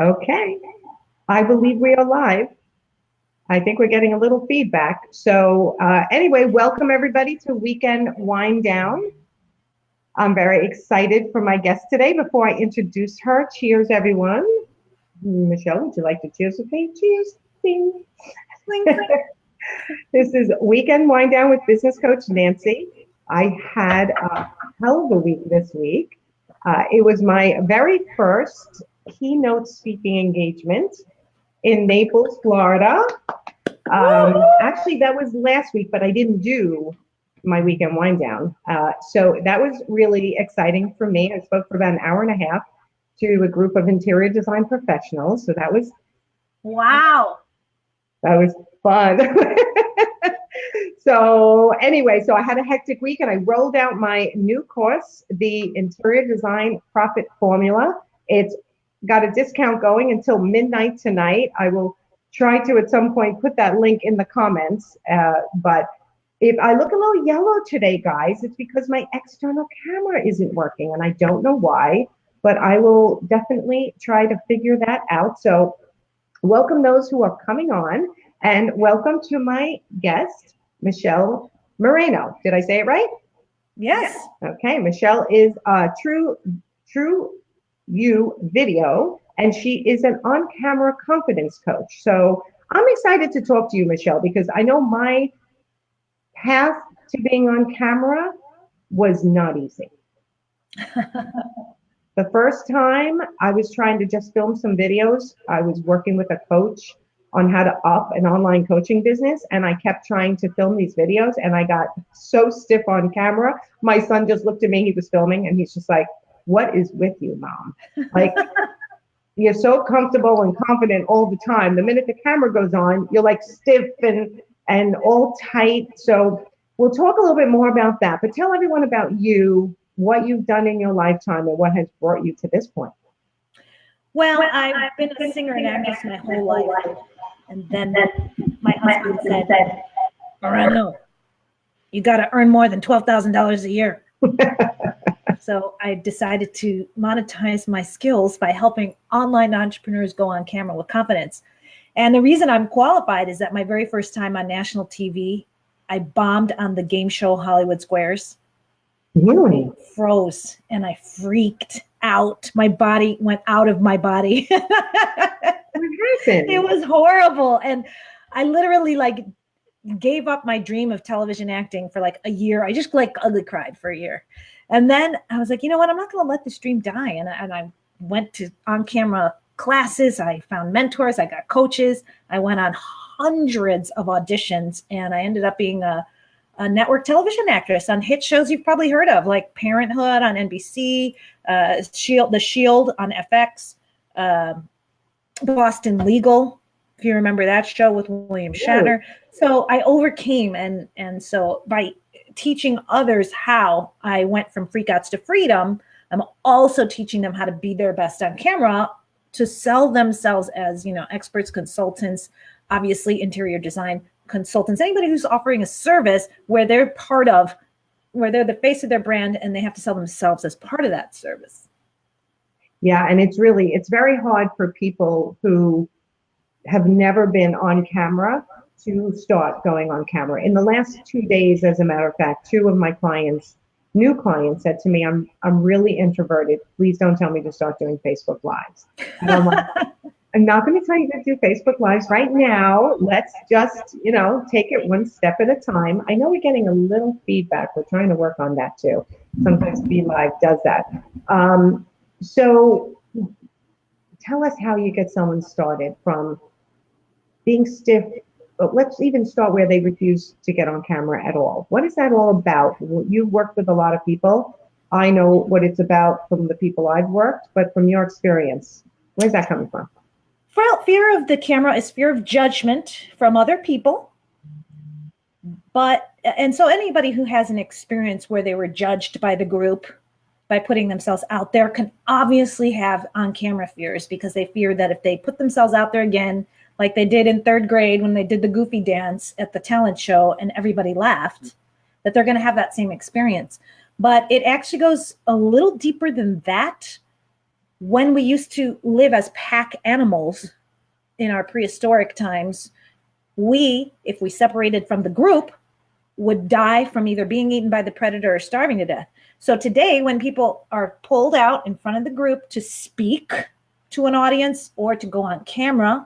Okay. I believe we are live. I think we're getting a little feedback. So anyway, welcome everybody to Weekend Wind Down. I'm very excited for my guest today. Before I introduce her, cheers everyone. Michelle, would you like to cheers with me? Cheers. Ding. This is Weekend Wind Down with business coach Nancy. I had a hell of a week this week. It was my very first keynote speaking engagement in Naples, Florida. Actually, that was last week, but I didn't do my weekend wind down. So that was really exciting for me. I spoke for about an hour and a half to a group of interior design professionals. So that was fun. So anyway, so I had a hectic week and I rolled out my new course, the Interior Design Profit Formula. It's got a discount going until midnight tonight. I will try to at some point put that link in the comments. But if I look a little yellow today, guys, it's because my external camera isn't working and I don't know why, but I will definitely try to figure that out. So welcome those who are coming on and welcome to my guest, Michele Moreno. Did I say it right? Yes. Okay, Michele is True You Video, and she is an on-camera confidence coach. So I'm excited to talk to you, Michele, because I know my path to being on camera was not easy. The first time I was trying to just film some videos, I was working with a coach on how to up an online coaching business, and I kept trying to film these videos, and I got so stiff on camera. My son just looked at me, he was filming, and he's just like, "What is with you, Mom? Like, you're so comfortable and confident all the time. The minute the camera goes on, you're like stiff and all tight." So we'll talk a little bit more about that, but tell everyone about you, what you've done in your lifetime, and what has brought you to this point. Well, I've been a singer and actress my whole life. And then my husband said, "Moreno, you got to earn more than $12,000 a year." So I decided to monetize my skills by helping online entrepreneurs go on camera with confidence. And the reason I'm qualified is that my very first time on national TV, I bombed on the game show Hollywood Squares. Really? I froze and I freaked out. My body went out of my body. What happened? It was horrible. And I literally gave up my dream of television acting for like a year. I just ugly cried for a year. And then I was like, you know what? I'm not going to let this dream die. And I went to on-camera classes. I found mentors. I got coaches. I went on hundreds of auditions, and I ended up being a network television actress on hit shows you've probably heard of, like Parenthood on NBC, The Shield on FX, Boston Legal, if you remember that show with William Shatner. So I overcame, and so by teaching others how, I went from freakouts to freedom. I'm also teaching them how to be their best on camera, to sell themselves as, experts, consultants, obviously interior design consultants, anybody who's offering a service where they're the face of their brand and they have to sell themselves as part of that service. Yeah, and it's very hard for people who have never been on camera to start going on camera. In the last 2 days, as a matter of fact, two of my new clients said to me, I'm really introverted. Please don't tell me to start doing Facebook Lives. And I'm like, I'm not going to tell you to do Facebook Lives right now. Let's just, take it one step at a time. I know we're getting a little feedback. We're trying to work on that too. Sometimes Be Live does that. So tell us how you get someone started from being stiff. But let's even start where they refuse to get on camera at all. What is that all about? You've worked with a lot of people. I know what it's about from the people I've worked, but from your experience, where's that coming from? Fear of the camera is fear of judgment from other people. And so anybody who has an experience where they were judged by the group by putting themselves out there can obviously have on-camera fears, because they fear that if they put themselves out there again, like they did in third grade when they did the goofy dance at the talent show and everybody laughed, that they're going to have that same experience. But it actually goes a little deeper than that. when we used to live as pack animals in our prehistoric times, if we separated from the group, would die from either being eaten by the predator or starving to death. So today, when people are pulled out in front of the group to speak to an audience or to go on camera,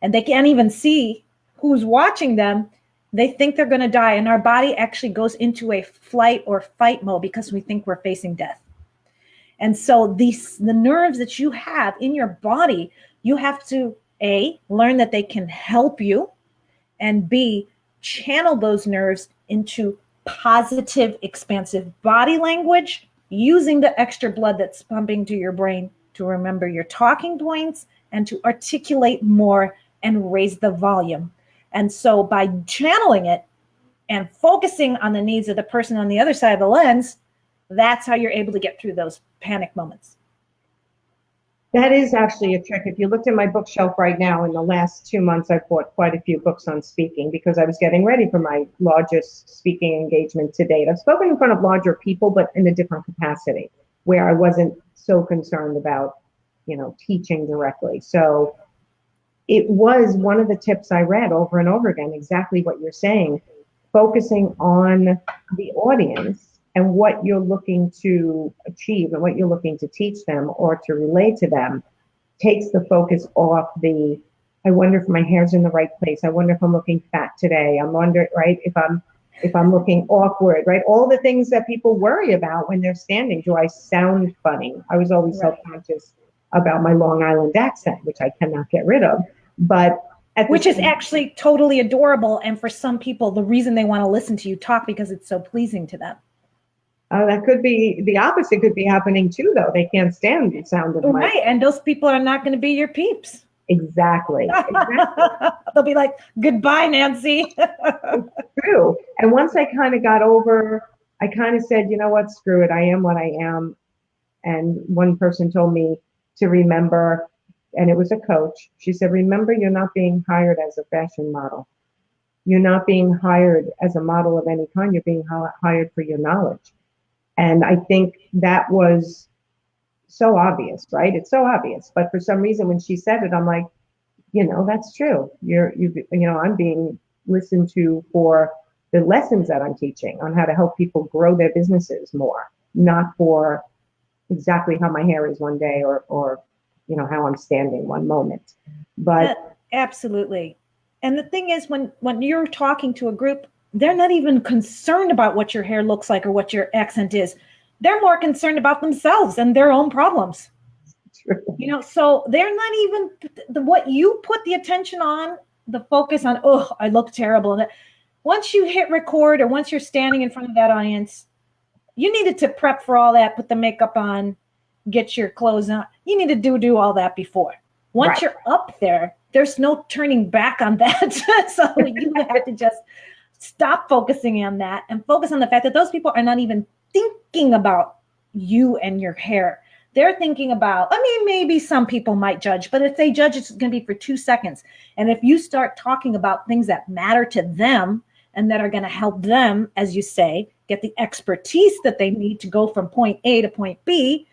and they can't even see who's watching them, they think they're going to die. And our body actually goes into a flight or fight mode because we think we're facing death. And so the nerves that you have in your body, you have to, A, learn that they can help you, and B, channel those nerves into positive, expansive body language, using the extra blood that's pumping to your brain to remember your talking points and to articulate more and raise the volume. And so by channeling it and focusing on the needs of the person on the other side of the lens, that's how you're able to get through those panic moments. That is actually a trick. If you looked at my bookshelf right now, in the last 2 months, I've bought quite a few books on speaking because I was getting ready for my largest speaking engagement to date. I've spoken in front of larger people, but in a different capacity where I wasn't so concerned about, teaching directly. So it was one of the tips I read over and over again, exactly what you're saying, focusing on the audience and what you're looking to achieve and what you're looking to teach them or to relay to them takes the focus off the, I wonder if my hair's in the right place. I wonder if I'm looking fat today. I wonder, right, if I'm looking awkward, right? All the things that people worry about when they're standing. Do I sound funny? I was always self-conscious about my Long Island accent, which I cannot get rid of. But which is actually totally adorable. And for some people, the reason they want to listen to you talk because it's so pleasing to them. That could be the opposite could be happening too, though. They can't stand the sound of my. Right, and those people are not going to be your peeps. Exactly. They'll be like, goodbye, Nancy. True. And once I kind of got over, I kind of said, you know what, screw it. I am what I am. And one person told me to remember, and it was a coach. She said, remember, you're not being hired as a fashion model. You're not being hired as a model of any kind. You're being hired for your knowledge. And I think that was so obvious, right? It's so obvious. But for some reason, when she said it, I'm like, that's true. I'm being listened to for the lessons that I'm teaching on how to help people grow their businesses more, not for exactly how my hair is one day or how I'm standing one moment. But absolutely. And the thing is, when you're talking to a group, they're not even concerned about what your hair looks like or what your accent is. They're more concerned about themselves and their own problems. True. So they're not even what you put the attention on, the focus on, oh, I look terrible. And once you hit record or once you're standing in front of that audience, you needed to prep for all that, put the makeup on, get your clothes on. You need to do all that before. Once you're up there, there's no turning back on that. So you have to just stop focusing on that and focus on the fact that those people are not even thinking about you and your hair. They're thinking about, maybe some people might judge, but if they judge, it's going to be for 2 seconds. And if you start talking about things that matter to them and that are going to help them, as you say, get the expertise that they need to go from point A to point B,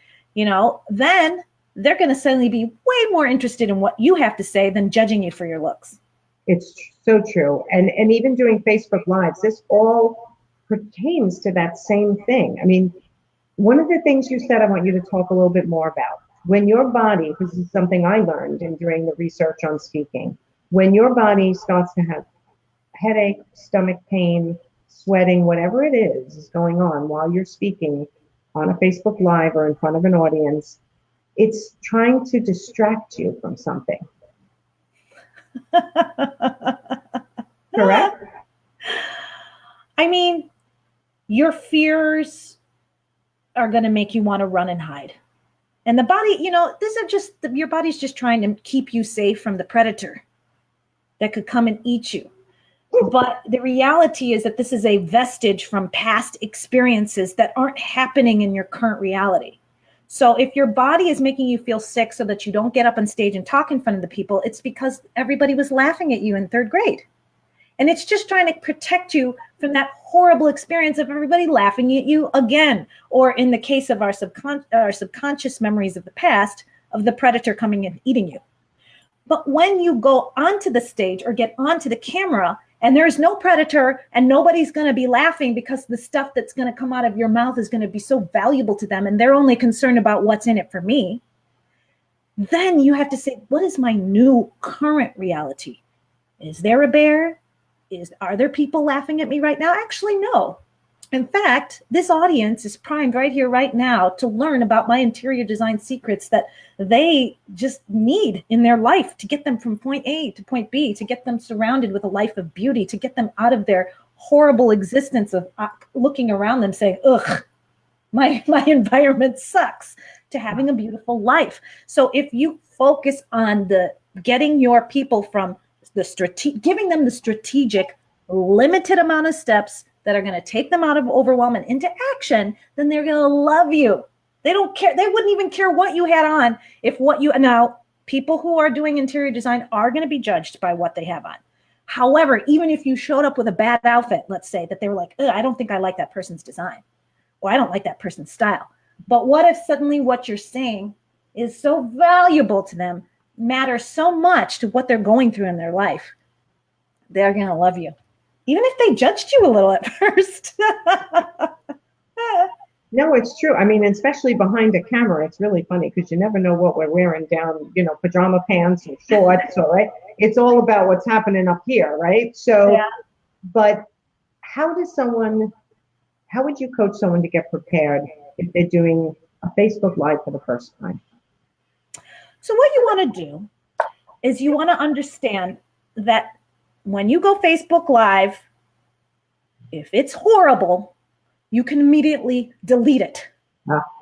then they're going to suddenly be way more interested in what you have to say than judging you for your looks. It's so true. And even doing Facebook Lives, this all pertains to that same thing. I mean, one of the things you said I want you to talk a little bit more about. When your body, this is something I learned in doing the research on speaking, when your body starts to have headache, stomach pain, sweating, whatever it is going on while you're speaking on a Facebook Live or in front of an audience, it's trying to distract you from something. Correct? Your fears are going to make you want to run and hide. And the body, these are just, your body's just trying to keep you safe from the predator that could come and eat you. But the reality is that this is a vestige from past experiences that aren't happening in your current reality. So if your body is making you feel sick so that you don't get up on stage and talk in front of the people, it's because everybody was laughing at you in 3rd grade. And it's just trying to protect you from that horrible experience of everybody laughing at you again. Or in the case of our subconscious memories of the past, of the predator coming and eating you. But when you go onto the stage or get onto the camera and there's no predator and nobody's going to be laughing because the stuff that's going to come out of your mouth is going to be so valuable to them and they're only concerned about what's in it for me, then you have to say, what is my new current reality? Is there a bear? Are there people laughing at me right now? Actually, no. In fact, this audience is primed right here, right now to learn about my interior design secrets that they just need in their life to get them from point A to point B, to get them surrounded with a life of beauty, to get them out of their horrible existence of looking around them saying, ugh, my environment sucks, to having a beautiful life. So if you focus on getting your people from giving them the strategic, limited amount of steps that are going to take them out of overwhelm and into action, then they're going to love you. They don't care. They wouldn't even care what you had on. Now, people who are doing interior design are going to be judged by what they have on. However, even if you showed up with a bad outfit, let's say that they were like, I don't think I like that person's design, or I don't like that person's style. But what if suddenly what you're saying is so valuable to them, matters so much to what they're going through in their life? They're going to love you, even if they judged you a little at first. No, it's true. I mean, especially behind a camera, it's really funny because you never know what we're wearing down, pajama pants and shorts, all right? It's all about what's happening up here, right? So, yeah. But how would you coach someone to get prepared if they're doing a Facebook Live for the first time? So what you want to do is you want to understand that when you go Facebook Live, if it's horrible, you can immediately delete it.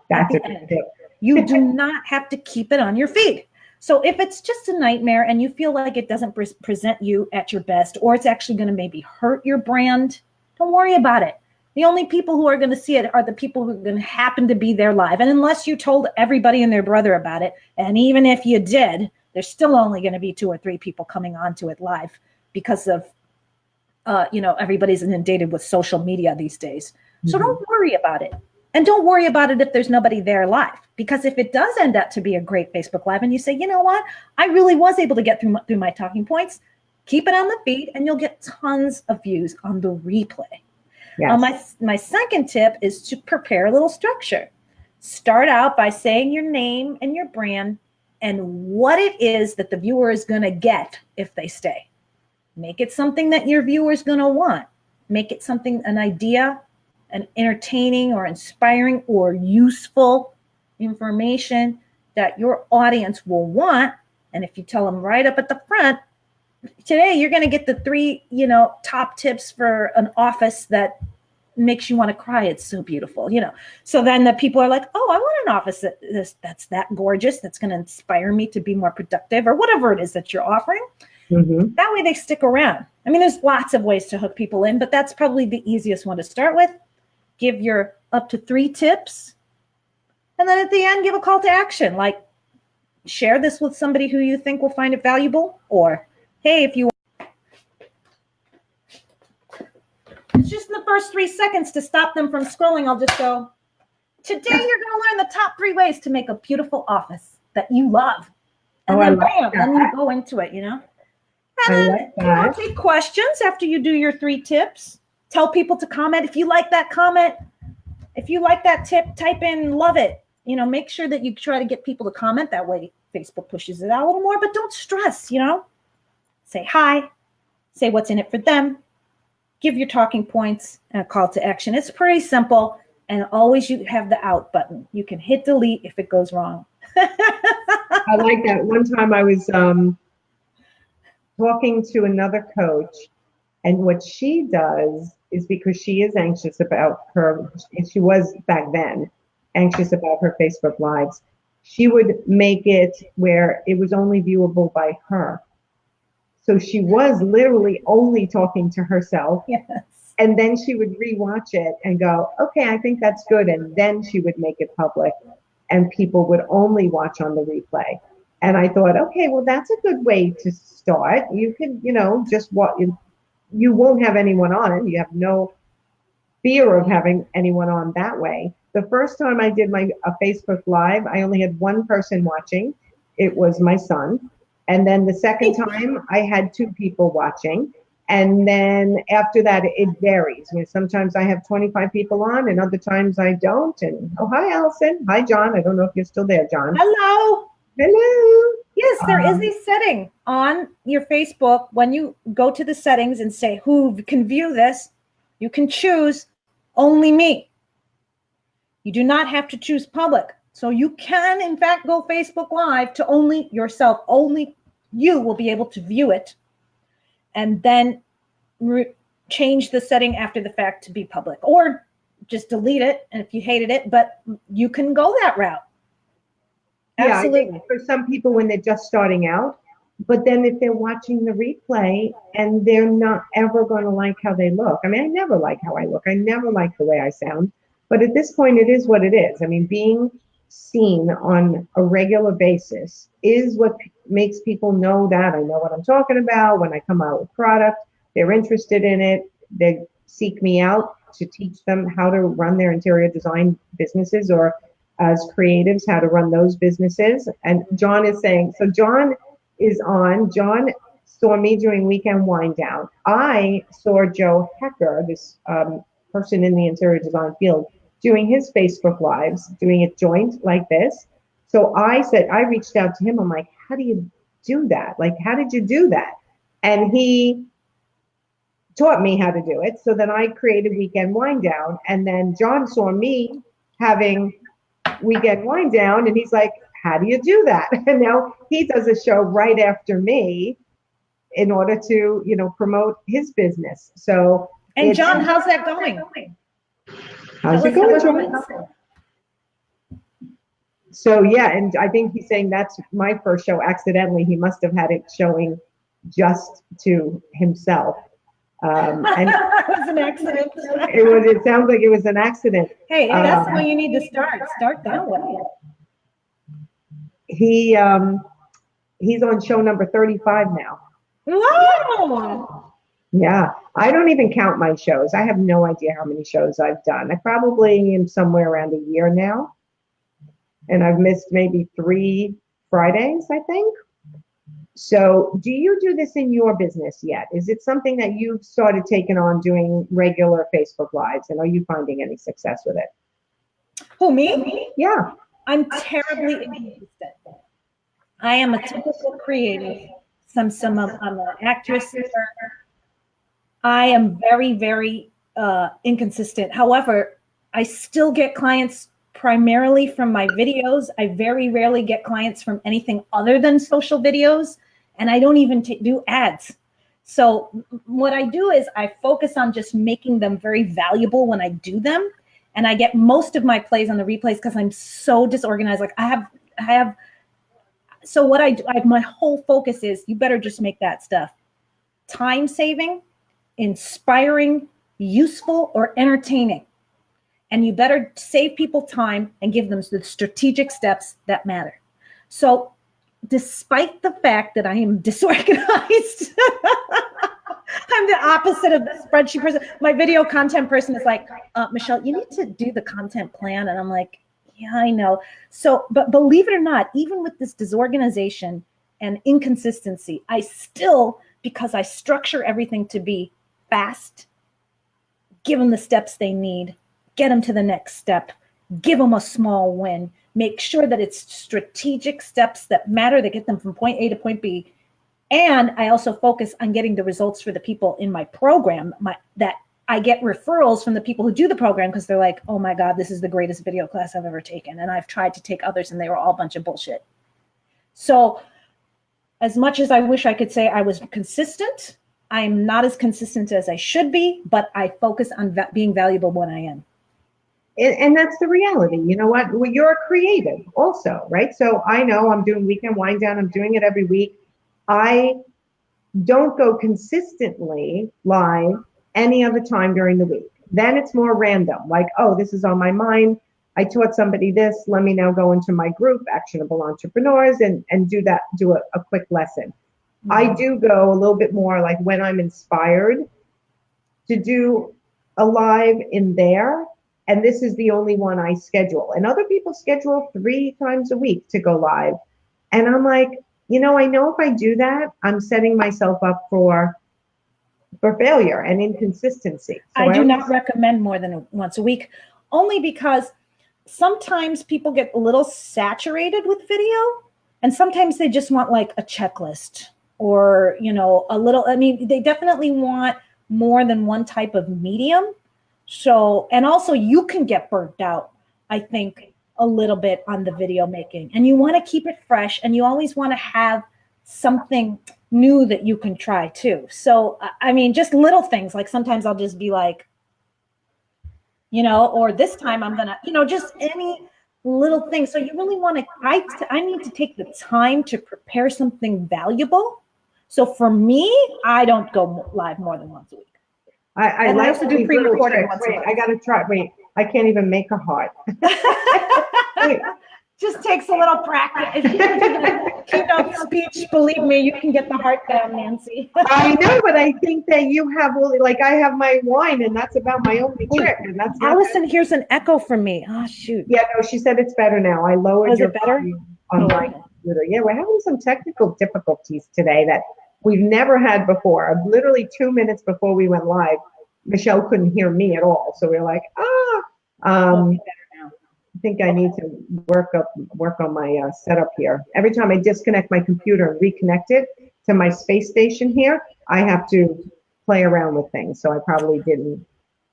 That's a good tip. You do not have to keep it on your feed. So if it's just a nightmare and you feel like it doesn't present you at your best, or it's actually going to maybe hurt your brand, don't worry about it. The only people who are going to see it are the people who are going to happen to be there live. And unless you told everybody and their brother about it, and even if you did, there's still only going to be 2 or 3 people coming onto it live because of, everybody's inundated with social media these days. So don't worry about it. And don't worry about it if there's nobody there live. Because if it does end up to be a great Facebook Live and you say, you know what, I really was able to get through my talking points, keep it on the feed and you'll get tons of views on the replay. Yes. My second tip is to prepare a little structure. Start out by saying your name and your brand and what it is that the viewer is going to get if they stay. Make it something that your viewer is going to want. Make it an idea, an entertaining or inspiring or useful information that your audience will want. And if you tell them right up at the front, today you're going to get the 3, top tips for an office that makes you want to cry. It's so beautiful, So then the people are like, oh, I want an office that's that gorgeous, that's going to inspire me to be more productive, or whatever it is that you're offering. Mm-hmm. That way they stick around. I mean, there's lots of ways to hook people in, but that's probably the easiest one to start with. Give your up to 3 tips. And then at the end, give a call to action. Like, share this with somebody who you think will find it valuable. Or, hey, if you it's just in the first 3 seconds to stop them from scrolling, I'll just go, today you're going to learn the top 3 ways to make a beautiful office that you love. And then bam, then you go into it, And then take questions after you do your 3 tips. Tell people to comment. If you like that comment, if you like that tip, type in love it. Make sure that you try to get people to comment. That way Facebook pushes it out a little more, but don't stress, Say hi, say what's in it for them, give your talking points and a call to action. It's pretty simple. And always you have the out button. You can hit delete if it goes wrong. I like that. One time I was talking to another coach, and what she does is, because she is anxious about she was back then anxious about her Facebook Lives, she would make it where it was only viewable by her. So she was literally only talking to herself. Yes. And then she would rewatch it and go, okay, I think that's good. And then she would make it public and people would only watch on the replay. And I thought, okay, well, that's a good way to start. You can, just what you won't have anyone on it. You have no fear of having anyone on that way. The first time I did a Facebook Live, I only had one person watching, it was my son. And then the second time I had 2 people watching. And then after that, it varies. You know, sometimes I have 25 people on and other times I don't. And oh, hi, Allison. Hi, John. I don't know if you're still there, John. Hello. Hello. Yes, there is a setting on your Facebook when you go to the settings and say who can view this. You can choose only me. You do not have to choose public. So you can, in fact, go Facebook Live to only yourself. Only you will be able to view it. And then change the setting after the fact to be public. Or just delete it, and if you hated it. But you can go that route. Absolutely. Yeah, I think for some people when they're just starting out, but then if they're watching the replay and they're not ever going to like how they look. I mean, I never like how I look. I never like the way I sound. But at this point, it is what it is. I mean, being seen on a regular basis is what makes people know that I know what I'm talking about. When I come out with product, they're interested in it. They seek me out to teach them how to run their interior design businesses, or as creatives, how to run those businesses. And John is saying, so John is on. John saw me doing Weekend Wind Down. I saw Joe Hecker, this person in the interior design field, doing his Facebook Lives, doing it joint like this. So I said, I reached out to him. I'm like, how do you do that? Like, how did you do that? And he taught me how to do it. So then I created Weekend Wind Down. And then John saw me having Weekend Wind Down, and he's like, how do you do that? And now he does a show right after me in order to, you know, promote his business. So, and John, how's that going? How's it going, John? So yeah, and I think he's saying that's my first show. Accidentally, he must have had it showing just to himself. And it was an accident. It sounds like it was an accident. Hey, that's where you need to start. Start that way. He's on show number 35 now. Wow. Yeah, I don't even count my shows. I have no idea how many shows I've done. I probably am somewhere around a year now. And I've missed maybe 3 Fridays, I think. So do you do this in your business yet? Is it something that you've started taking on, doing regular Facebook Lives? And are you finding any success with it? Who, me? Yeah. I'm terribly inconsistent. I am a typical creative. I'm an actress. I am very, very inconsistent. However, I still get clients primarily from my videos. I very rarely get clients from anything other than social videos, and I don't even do ads. So what I do is I focus on just making them very valuable when I do them, and I get most of my plays on the replays because I'm so disorganized. Like I have. So what I do, my whole focus is you better just make that stuff time saving, inspiring, useful, or entertaining. And you better save people time and give them the strategic steps that matter. So despite the fact that I am disorganized, I'm the opposite of the spreadsheet person. My video content person is like, Michelle, you need to do the content plan. And I'm like, yeah, I know. So, but believe it or not, even with this disorganization and inconsistency, I still, because I structure everything to be fast, give them the steps they need, get them to the next step, give them a small win, make sure that it's strategic steps that matter, that get them from point A to point B. And I also focus on getting the results for the people in my program, that I get referrals from the people who do the program because they're like, oh my God, this is the greatest video class I've ever taken. And I've tried to take others and they were all a bunch of bullshit. So as much as I wish I could say I was consistent, I am not as consistent as I should be, but I focus on being valuable when I am. And that's the reality. You know what? Well, you're a creative also, right? So I know I'm doing Weekend Wind Down. I'm doing it every week. I don't go consistently live any other time during the week. Then it's more random, like, oh, this is on my mind. I taught somebody this. Let me now go into my group, Actionable Entrepreneurs, and do a quick lesson. Mm-hmm. I do go a little bit more like when I'm inspired to do a live in there. And this is the only one I schedule. And other people schedule 3 times a week to go live. And I'm like, I know if I do that, I'm setting myself up for failure and inconsistency. So I do always, not recommend more than once a week, only because sometimes people get a little saturated with video, and sometimes they just want like a checklist or, a little, I mean, they definitely want more than one type of medium. So, and also you can get burnt out, I think, a little bit on the video making, and you want to keep it fresh, and you always want to have something new that you can try too. So, I mean, just little things, like sometimes I'll just be like, or this time I'm gonna, just any little thing. So you really want to, I need to take the time to prepare something valuable. So for me, I don't go live more than once a week. I And I like also do these little pre-recorded tricks. once a Wait, month. I got to try. Wait, I can't even make a heart. Wait. Just takes a little practice. If you can do the keynote speech, believe me, you can get the heart down, Nancy. I know, but I think that you have only, like, I have my wine, and that's about my only trick. And that's not Allison hears an echo from me. Oh, shoot. Yeah, no, she said it's better now. I lowered Was your it better? volume on my computer. Yeah, we're having some technical difficulties today that we've never had before. Literally 2 minutes before we went live, Michelle couldn't hear me at all. So we're like, I think I need to work on my setup here. Every time I disconnect my computer and reconnect it to my space station here, I have to play around with things. So I probably didn't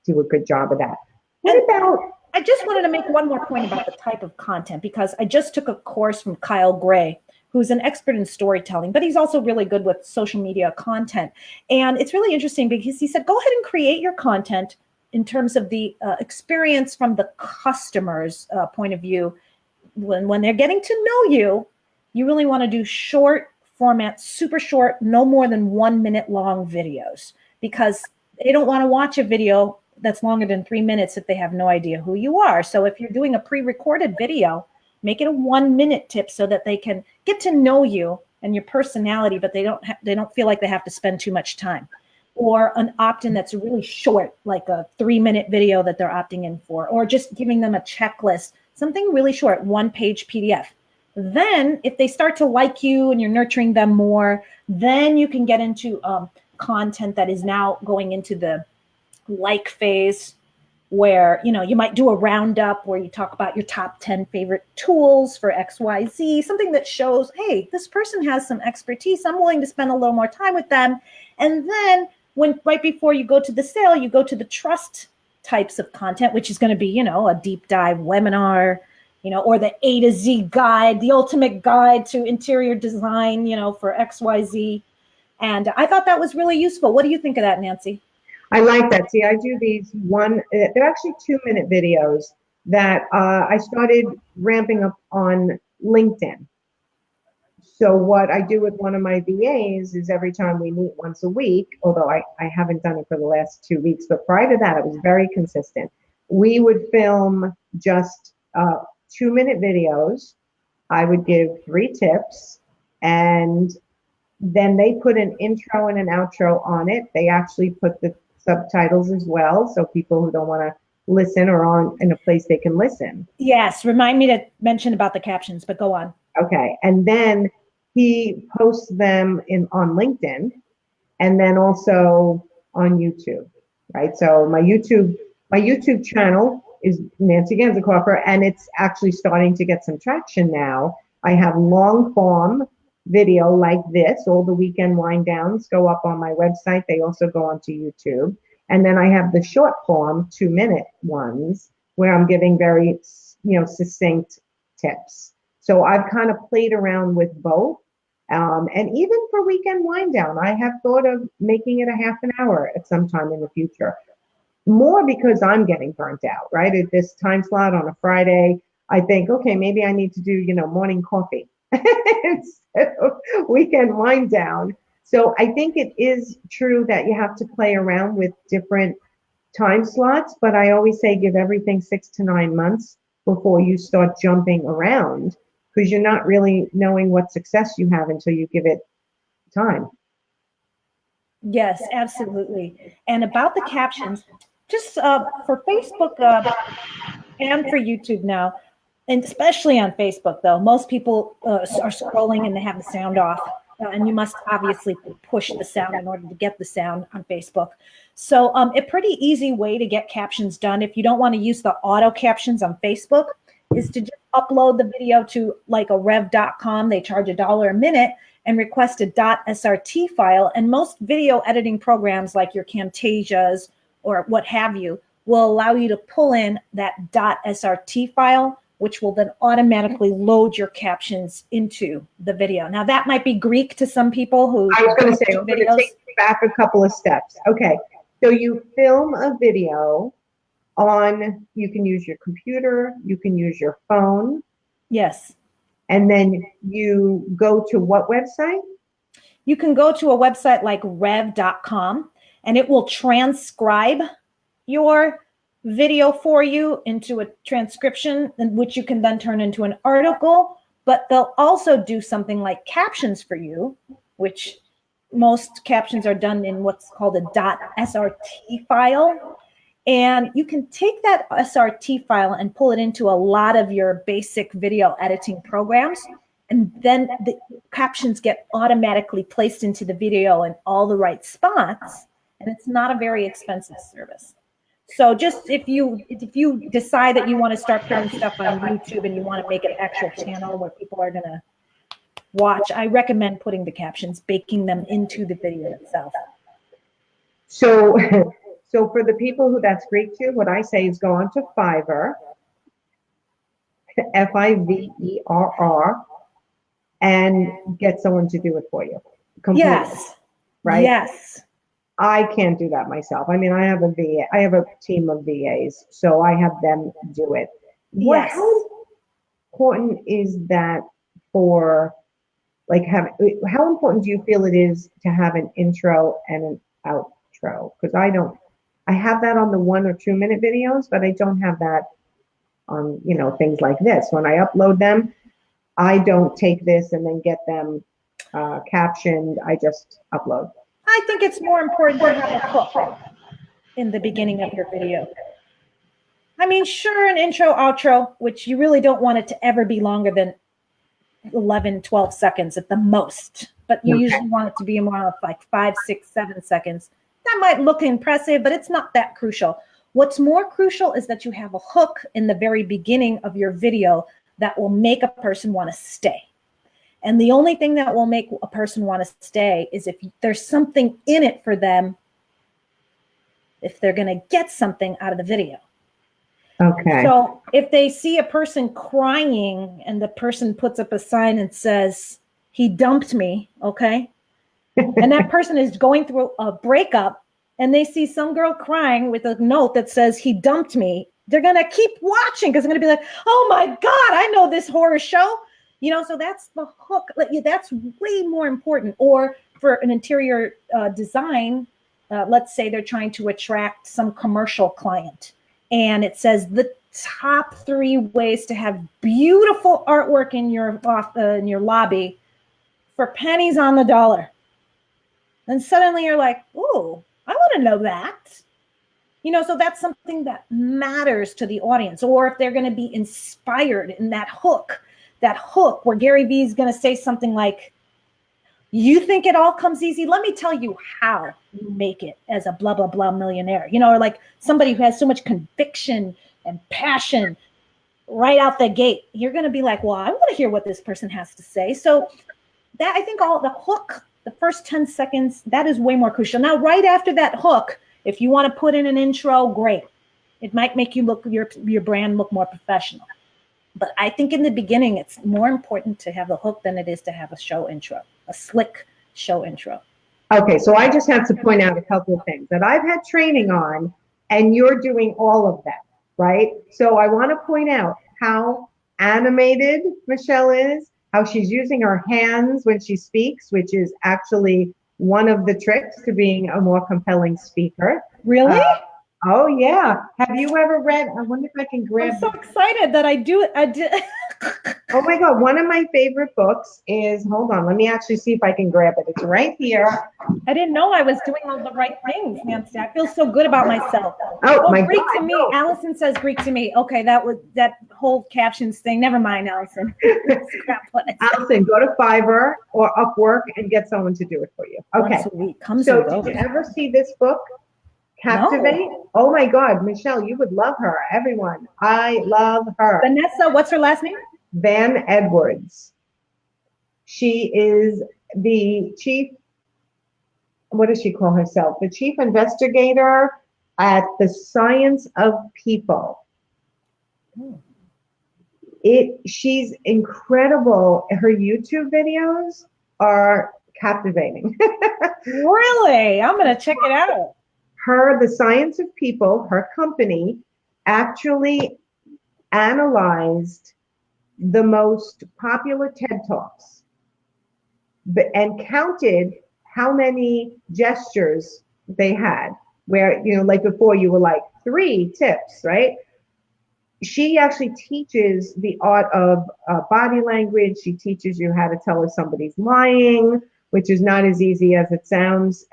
do a good job of that. What about? I just wanted to make one more point about the type of content, because I just took a course from Kyle Gray, who's an expert in storytelling, but he's also really good with social media content. And it's really interesting because he said, go ahead and create your content in terms of the experience from the customer's point of view. When they're getting to know you, you really want to do short format, super short, no more than 1 minute long videos, because they don't want to watch a video that's longer than 3 minutes if they have no idea who you are. So if you're doing a pre-recorded video, make it a 1 minute tip so that they can get to know you and your personality, but they don't feel like they have to spend too much time. Or an opt-in that's really short, like a 3 minute video that they're opting in for, or just giving them a checklist, something really short, 1-page PDF. Then if they start to like you and you're nurturing them more, then you can get into content that is now going into the like phase, where you might do a roundup where you talk about your top 10 favorite tools for XYZ, something that shows, hey, this person has some expertise, I'm willing to spend a little more time with them. And then right before you go to the sale, you go to the trust types of content, which is going to be, a deep dive webinar, or the A to Z guide, the ultimate guide to interior design, for XYZ. And I thought that was really useful. What do you think of that, Nancy? I like that. See, I do these they're actually 2 minute videos that I started ramping up on LinkedIn. So what I do with one of my VAs is every time we meet once a week, although I haven't done it for the last 2 weeks, but prior to that, it was very consistent. We would film just 2 minute videos. I would give 3 tips, and then they put an intro and an outro on it. They actually put the subtitles as well, so people who don't want to listen or aren't in a place they can listen. Yes, remind me to mention about the captions, but go on. Okay, and then he posts them on LinkedIn, and then also on YouTube, right? So my YouTube channel is Nancy Ganzikoffer, and it's actually starting to get some traction now. I have long form video like this. All the weekend wind downs go up on my website. They also go onto YouTube. And then I have the short form 2 minute ones where I'm giving very, succinct tips. So I've kind of played around with both. And even for weekend wind down, I have thought of making it a half an hour at some time in the future. More because I'm getting burnt out, right? At this time slot on a Friday, I think, okay, maybe I need to do, morning coffee instead of weekend wind down. So I think it is true that you have to play around with different time slots, but I always say give everything 6 to 9 months before you start jumping around, because you're not really knowing what success you have until you give it time. Yes, absolutely. And about the captions, just for Facebook and for YouTube now, And especially on Facebook, though, most people are scrolling and they have the sound off. And you must obviously push the sound in order to get the sound on Facebook. So a pretty easy way to get captions done, if you don't want to use the auto captions on Facebook, is to just upload the video to like a rev.com. They charge $1 a minute and request a .srt file. And most video editing programs like your Camtasias or what have you will allow you to pull in that .srt file, which will then automatically load your captions into the video. Now that might be Greek to some people who I was going to say, I'm going to take you back a couple of steps. Okay, so you film a video on, you can use your computer, you can use your phone. Yes. And then you go to what website? You can go to a website like rev.com and it will transcribe your video for you into a transcription, which you can then turn into an article. But they'll also do something like captions for you, which most captions are done in what's called a .srt file. And you can take that SRT file and pull it into a lot of your basic video editing programs. And then the captions get automatically placed into the video in all the right spots. And it's not a very expensive service. So just if you decide that you want to start putting stuff on YouTube and you want to make an actual channel where people are going to watch, I recommend putting the captions, baking them into the video itself. So for the people who that's Greek to, what I say is go on to Fiverr, Fiverr, and get someone to do it for you. Completely, yes. Right? Yes. I can't do that myself. I mean, I have a team of VAs, so I have them do it. Yes. How important is that for, like, how important do you feel it is to have an intro and an outro? Because I have that on the 1 or 2 minute videos, but I don't have that on, things like this. When I upload them, I don't take this and then get them captioned. I just upload. I think it's more important to have a hook in the beginning of your video. I mean, sure, an intro, outro, which you really don't want it to ever be longer than 11, 12 seconds at the most. But you usually want it to be more like 5, 6, 7 seconds. That might look impressive, but it's not that crucial. What's more crucial is that you have a hook in the very beginning of your video that will make a person want to stay. And the only thing that will make a person want to stay is if there's something in it for them, if they're going to get something out of the video. Okay. So if they see a person crying and the person puts up a sign and says, "He dumped me," okay? And that person is going through a breakup and they see some girl crying with a note that says, "He dumped me," they're going to keep watching because they're going to be like, "Oh my God, I know this horror show." So that's the hook. That's way more important. Or for an interior design, let's say they're trying to attract some commercial client. And it says the top 3 ways to have beautiful artwork in your lobby for pennies on the dollar. And suddenly you're like, "Ooh, I want to know that." So that's something that matters to the audience. Or if they're going to be inspired in that hook where Gary Vee is going to say something like, "You think it all comes easy? Let me tell you how you make it as a blah, blah, blah millionaire." Or like somebody who has so much conviction and passion right out the gate. You're going to be like, "Well, I want to hear what this person has to say." So that, I think, all the hook, the first 10 seconds, that is way more crucial. Now, right after that hook, if you want to put in an intro, great. It might make you look, your brand look more professional. But I think in the beginning, it's more important to have the hook than it is to have a show intro, a slick show intro. Okay, so I just have to point out a couple of things that I've had training on, and you're doing all of that, right? So I want to point out how animated Michele is, how she's using her hands when she speaks, which is actually one of the tricks to being a more compelling speaker. Really? Oh, yeah. Have you ever read, I wonder if I can grab. I'm so excited that I do it. Oh my God, one of my favorite books is, hold on, let me actually see if I can grab it. It's right here. I didn't know I was doing all the right things, Nancy. I feel so good about myself. Oh my Greek God, to me. no. Allison says Greek to me. Okay, that whole captions thing. Never mind, Allison. Scrap what I said. Allison, go to Fiverr or Upwork and get someone to do it for you. Okay. Once a week comes So and goes. did you ever see this book, Captivate? No. Oh my God, Michelle, you would love her. Everyone, I love her. Vanessa, what's her last name? Van Edwards. She is the chief, what does she call herself? The chief investigator at the Science of People. She's incredible. Her YouTube videos are captivating. Really? I'm gonna check it out. The Science of People, her company, actually analyzed the most popular TED Talks and counted how many gestures they had. Where, like before you were like 3 tips, right? She actually teaches the art of body language. She teaches you how to tell if somebody's lying, which is not as easy as it sounds,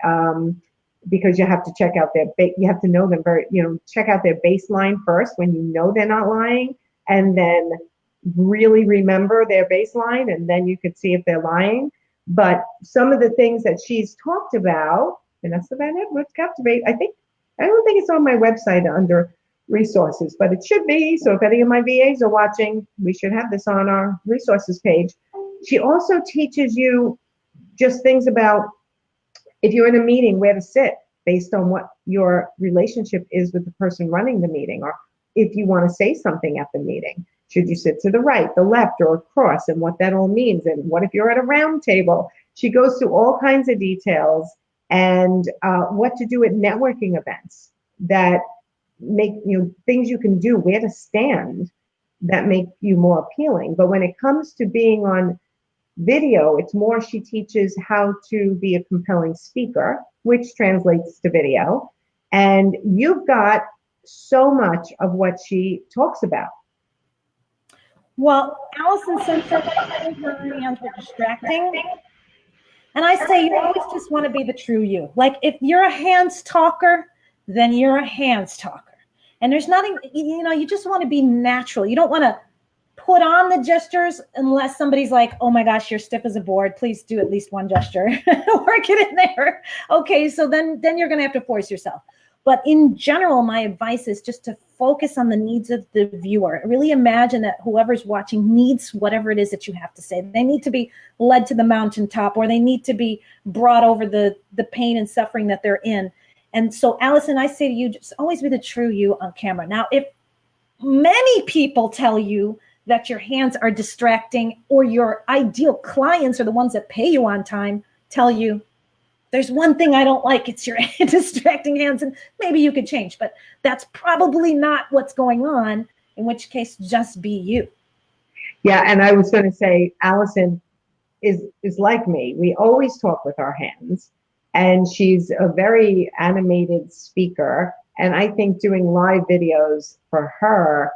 because you have to check out you have to know them check out their baseline first when you know they're not lying, and then really remember their baseline, and then you could see if they're lying. But some of the things that she's talked about, Vanessa Van Edwards, Captivate, I don't think it's on my website under resources, but it should be. So if any of my VAs are watching, we should have this on our resources page. She also teaches you just things about if you're in a meeting, where to sit based on what your relationship is with the person running the meeting, or if you want to say something at the meeting. Should you sit to the right, the left, or across, and what that all means? And what if you're at a round table? She goes through all kinds of details and what to do at networking events that make things you can do, where to stand that make you more appealing. But when it comes to being on video, it's more she teaches how to be a compelling speaker, which translates to video. And you've got so much of what she talks about. Well, Allison said her hands were distracting. And I say you always just want to be the true you. Like if you're a hands talker, then you're a hands talker. And there's nothing, you just want to be natural. You don't want to put on the gestures unless somebody's like, oh my gosh, you're stiff as a board. Please do at least one gesture. Work it in there. Okay, so then you're going to have to force yourself. But in general, my advice is just to focus on the needs of the viewer. Really imagine that whoever's watching needs whatever it is that you have to say. They need to be led to the mountaintop, or they need to be brought over the pain and suffering that they're in. And so, Allison, I say to you, just always be the true you on camera. Now, if many people tell you that your hands are distracting, or your ideal clients are the ones that pay you on time tell you, there's one thing I don't like, it's your distracting hands, and maybe you could change, but that's probably not what's going on, in which case just be you. Yeah, and I was going to say, Allison is like me. We always talk with our hands, and she's a very animated speaker, and I think doing live videos for her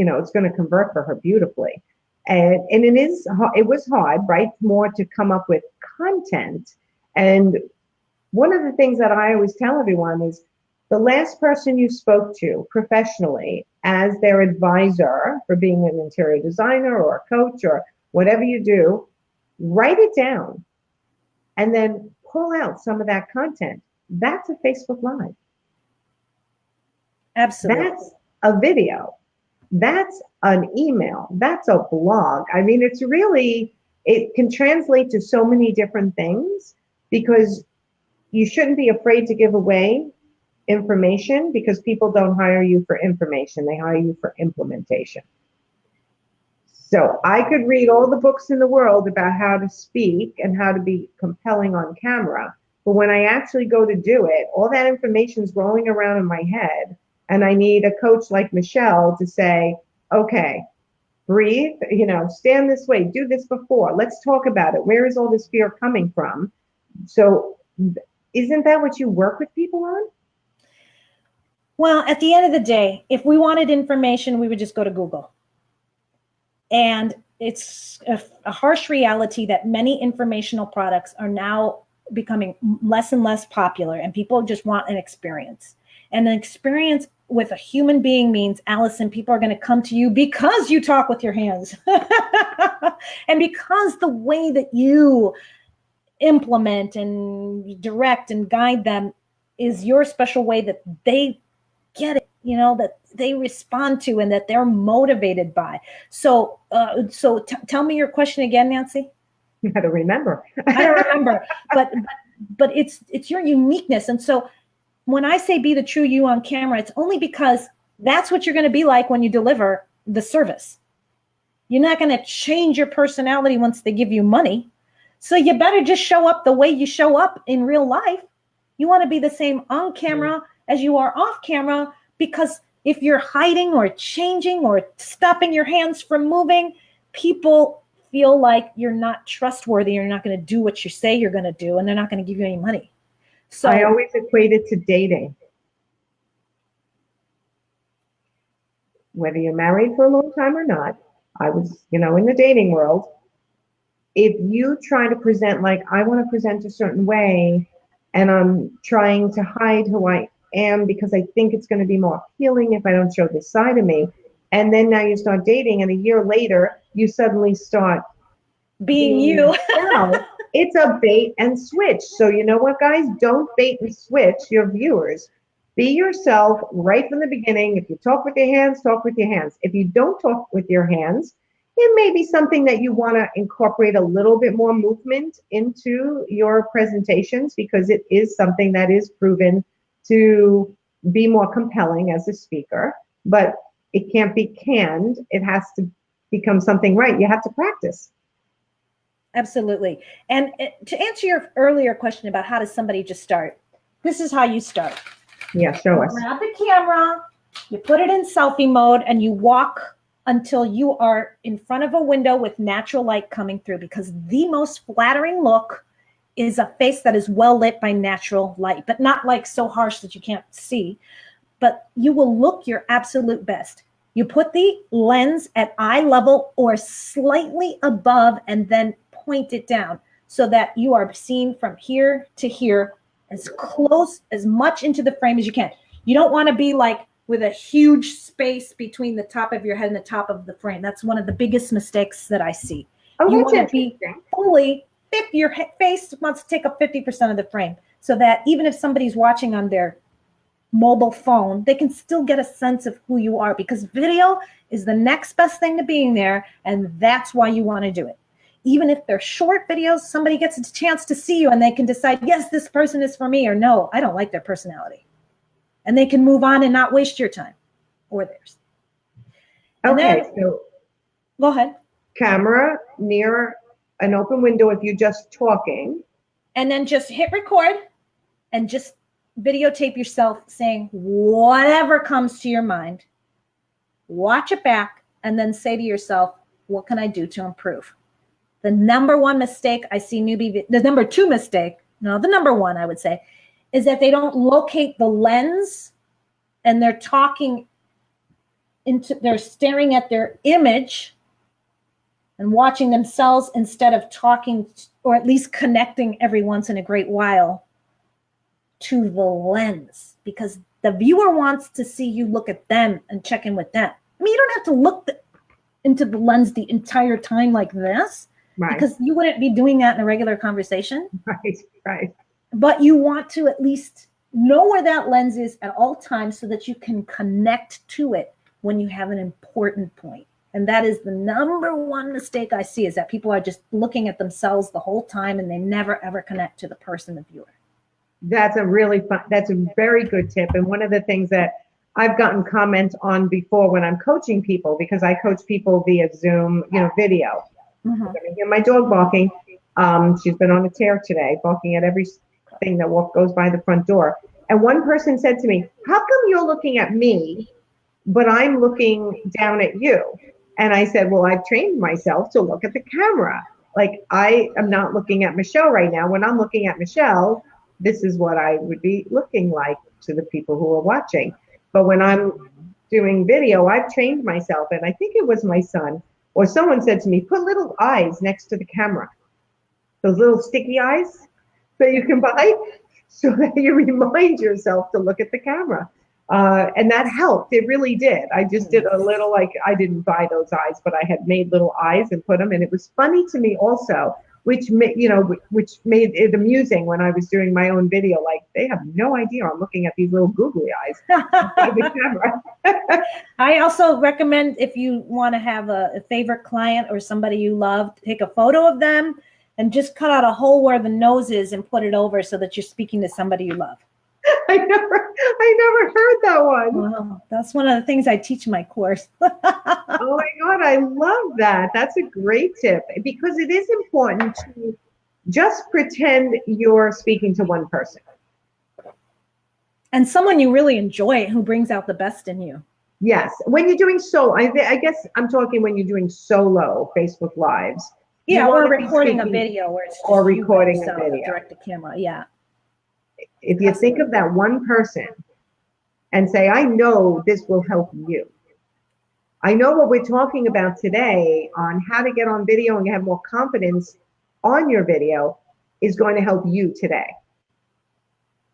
it's going to convert for her beautifully. And it was hard, right? More to come up with content. And one of the things that I always tell everyone is the last person you spoke to professionally as their advisor for being an interior designer or a coach or whatever you do, write it down and then pull out some of that content. That's a Facebook Live. Absolutely. That's a video. That's an email. That's a blog. I mean, it can translate to so many different things, because you shouldn't be afraid to give away information, because people don't hire you for information. They hire you for implementation. So I could read all the books in the world about how to speak and how to be compelling on camera. But when I actually go to do it, all that information is rolling around in my head. And I need a coach like Michele to say, okay, breathe, stand this way, do this before. Let's talk about it. Where is all this fear coming from? So isn't that what you work with people on? Well, at the end of the day, if we wanted information, we would just go to Google. And it's a harsh reality that many informational products are now becoming less and less popular, and people just want an experience. And an experience with a human being means, Allison, people are going to come to you because you talk with your hands and because the way that you implement and direct and guide them is your special way that they get it, that they respond to and that they're motivated by. So tell me your question again, Nancy. You got to remember. I don't remember, but it's your uniqueness. And so when I say be the true you on camera, it's only because that's what you're going to be like when you deliver the service. You're not going to change your personality once they give you money. So you better just show up the way you show up in real life. You want to be the same on camera as you are off camera, because if you're hiding or changing or stopping your hands from moving, people feel like you're not trustworthy. You're not going to do what you say you're going to do, and they're not going to give you any money. So I always equate it to dating. Whether you're married for a long time or not, I was, in the dating world. If you try to present like I want to present a certain way, and I'm trying to hide who I am because I think it's going to be more appealing if I don't show this side of me, and then now you start dating, and a year later you suddenly start being you. It's a bait and switch. So you know what, guys? Don't bait and switch your viewers. Be yourself right from the beginning. If you talk with your hands, talk with your hands. If you don't talk with your hands, it may be something that you want to incorporate a little bit more movement into your presentations, because it is something that is proven to be more compelling as a speaker, but it can't be canned. It has to become something right. You have to practice. Absolutely. And to answer your earlier question about how does somebody just start, this is how you start. Yeah, show us. Grab the camera, you put it in selfie mode, and you walk until you are in front of a window with natural light coming through, because the most flattering look is a face that is well lit by natural light, but not like so harsh that you can't see, but you will look your absolute best. You put the lens at eye level or slightly above, and then point it down so that you are seen from here to here, as close, as much into the frame as you can. You don't want to be like with a huge space between the top of your head and the top of the frame. That's one of the biggest mistakes that I see. You want to be fully, if your face wants to take up 50% of the frame, so that even if somebody's watching on their mobile phone, they can still get a sense of who you are, because video is the next best thing to being there, and that's why you want to do it. Even if they're short videos, somebody gets a chance to see you and they can decide, yes, this person is for me, or no, I don't like their personality. And they can move on and not waste your time or theirs. Okay, so go ahead. Camera near an open window if you're just talking. And then just hit record and just videotape yourself saying whatever comes to your mind. Watch it back and then say to yourself, what can I do to improve? The number one mistake I see the number two mistake, no, the number one I would say, is that they don't locate the lens, and they're they're staring at their image and watching themselves instead of talking, or at least connecting every once in a great while to the lens, because the viewer wants to see you look at them and check in with them. I mean, you don't have to look into the lens the entire time like this. Right. Because you wouldn't be doing that in a regular conversation. Right. But you want to at least know where that lens is at all times so that you can connect to it when you have an important point. And that is the number one mistake I see, is that people are just looking at themselves the whole time and they never, ever connect to the person, the viewer. That's a very good tip. And one of the things that I've gotten comments on before when I'm coaching people, because I coach people via Zoom, video. Mm-hmm. You're gonna hear my dog barking. She's been on a tear today, barking at everything that goes by the front door. And one person said to me, how come you're looking at me, but I'm looking down at you? And I said, well, I've trained myself to look at the camera. Like, I am not looking at Michele right now. When I'm looking at Michele, this is what I would be looking like to the people who are watching. But when I'm doing video, I've trained myself. And I think it was my son Or someone said to me, put little eyes next to the camera, those little sticky eyes that you can buy, so that you remind yourself to look at the camera. And that helped. It really did. I just did a little, like, I didn't buy those eyes, but I had made little eyes and put them. And it was funny to me also, which made it amusing when I was doing my own video. Like, they have no idea I'm looking at these little googly eyes by the camera. I also recommend, if you want to have a favorite client or somebody you love, take a photo of them and just cut out a hole where the nose is and put it over so that you're speaking to somebody you love. I never heard that one. Well, that's one of the things I teach in my course. Oh my God, I love that. That's a great tip, because it is important to just pretend you're speaking to one person. And someone you really enjoy, who brings out the best in you. Yes. When you're doing I guess I'm talking when you're doing solo Facebook Lives. Yeah, or recording a video where it's just or recording a video. Direct to camera, yeah. If you think of that one person and say, I know this will help you. I know what we're talking about today on how to get on video and have more confidence on your video is going to help you today.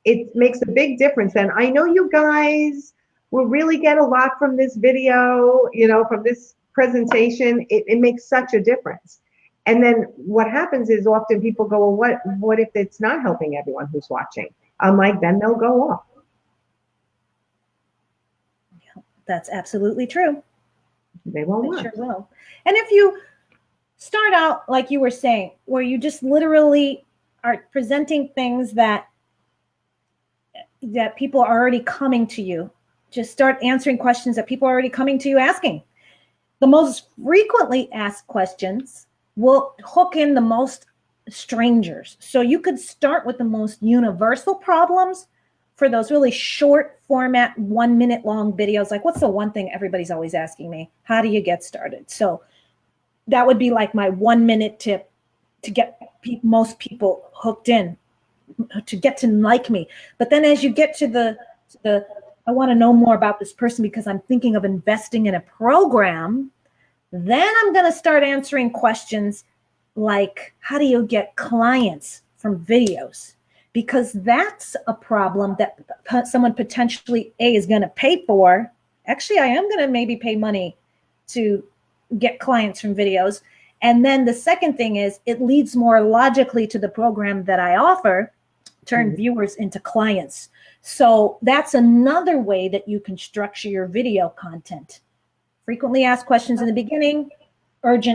It makes a big difference. And I know you guys will really get a lot from this video, from this presentation. It makes such a difference. And then what happens is often people go, well, what if it's not helping everyone who's watching? I'm like, then they'll go off. That's absolutely true. They won't watch. Sure will. And if you start out, like you were saying, where you just literally are presenting things that people are already coming to you, just start answering questions that people are already coming to you asking. The most frequently asked questions will hook in the most strangers. So you could start with the most universal problems for those really short format, 1 minute long videos. Like, what's the one thing everybody's always asking me? How do you get started? So that would be like my 1 minute tip to get most people hooked in, to get to like me. But then as you get to the I want to know more about this person because I'm thinking of investing in a program, then I'm going to start answering questions like, how do you get clients from videos? Because that's a problem that someone potentially is going to pay for. Actually, I am going to maybe pay money to get clients from videos. And then the second thing is, it leads more logically to the program that I offer, turn viewers into clients. So that's another way that you can structure your video content. Frequently asked questions in the beginning,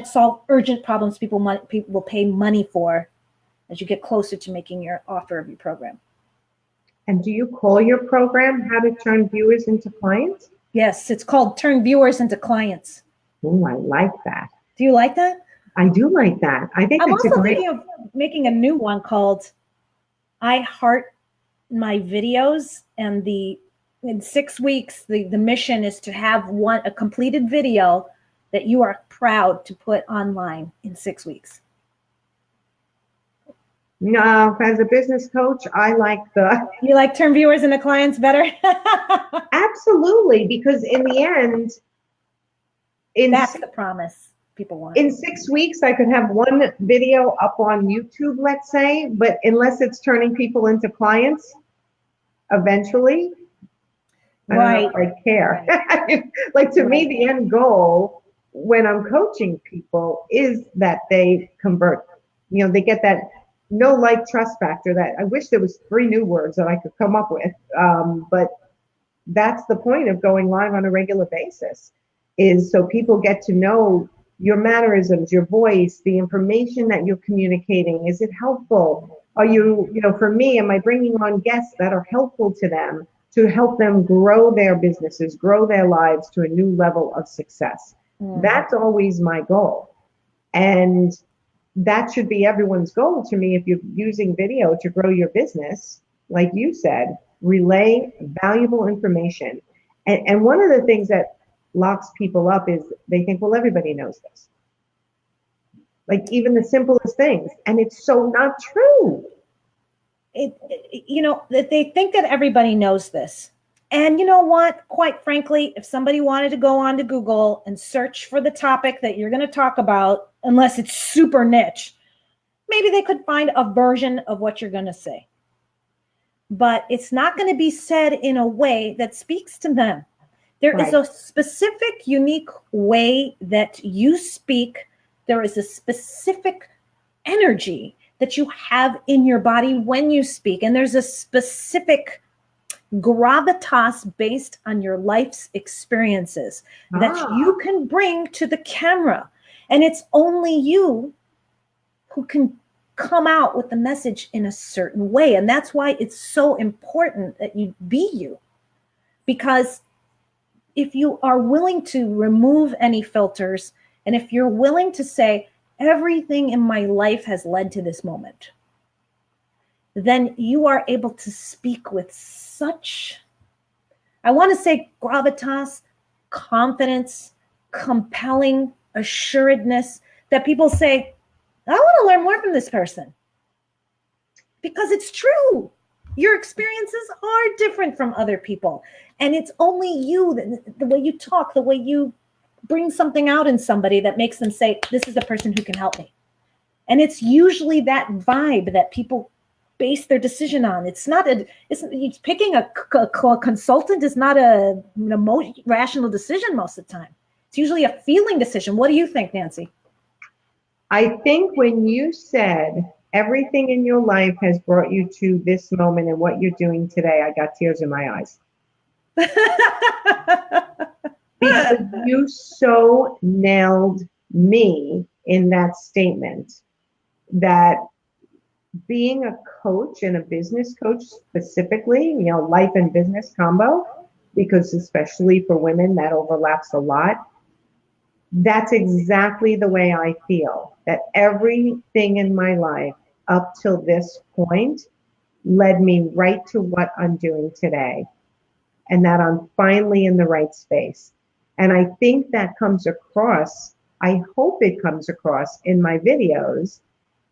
solve urgent problems people will pay money for as you get closer to making your offer of your program. And do you call your program How to Turn Viewers into Clients? Yes, it's called Turn Viewers into Clients. Oh, I like that. Do you like that? I do like that. I think I'm that's also thinking of making a new one called I Heart My Videos, and in 6 weeks, the mission is to have a completed video that you are proud to put online in 6 weeks. No, as a business coach, I like You like turn viewers into clients better? Absolutely, because in the end, that's the promise people want. In 6 weeks, I could have one video up on YouTube, let's say, but unless it's turning people into clients, eventually, I don't know if I care. Like, to me, the end goal when I'm coaching people is that they convert. They get that know, like, trust factor. That I wish there was 3 new words that I could come up with, but that's the point of going live on a regular basis, is so people get to know your mannerisms, your voice, the information that you're communicating. Is it helpful? Are you, for me, am I bringing on guests that are helpful to them to help them grow their businesses, grow their lives to a new level of success? That's always my goal. And that should be everyone's goal to me. If you're using video to grow your business, like you said, relay valuable information. And one of the things that locks people up is they think, well, everybody knows this. Like, even the simplest things. And it's so not true. That they think that everybody knows this. And you know what? Quite frankly, if somebody wanted to go on to Google and search for the topic that you're going to talk about, unless it's super niche, maybe they could find a version of what you're going to say. But it's not going to be said in a way that speaks to them. There is a specific, unique way that you speak. There is a specific energy that you have in your body when you speak. And there's a specific gravitas based on your life's experiences that you can bring to the camera. And it's only you who can come out with the message in a certain way. And that's why it's so important that you be you. Because if you are willing to remove any filters, and if you're willing to say, everything in my life has led to this moment, then you are able to speak with such, I want to say gravitas, confidence, compelling assuredness, that people say, I want to learn more from this person. Because it's true. Your experiences are different from other people. And it's only you, the way you talk, the way you bring something out in somebody that makes them say, this is a person who can help me. And it's usually that vibe that people base their decision on. It's picking a consultant is not an rational decision most of the time. It's usually a feeling decision. What do you think, Nancy? I think when you said everything in your life has brought you to this moment and what you're doing today, I got tears in my eyes. Because you so nailed me in that statement, that being a coach and a business coach specifically, life and business combo, because especially for women, that overlaps a lot. That's exactly the way I feel, that everything in my life up till this point led me right to what I'm doing today, and that I'm finally in the right space. And I think that comes across, I hope it comes across in my videos.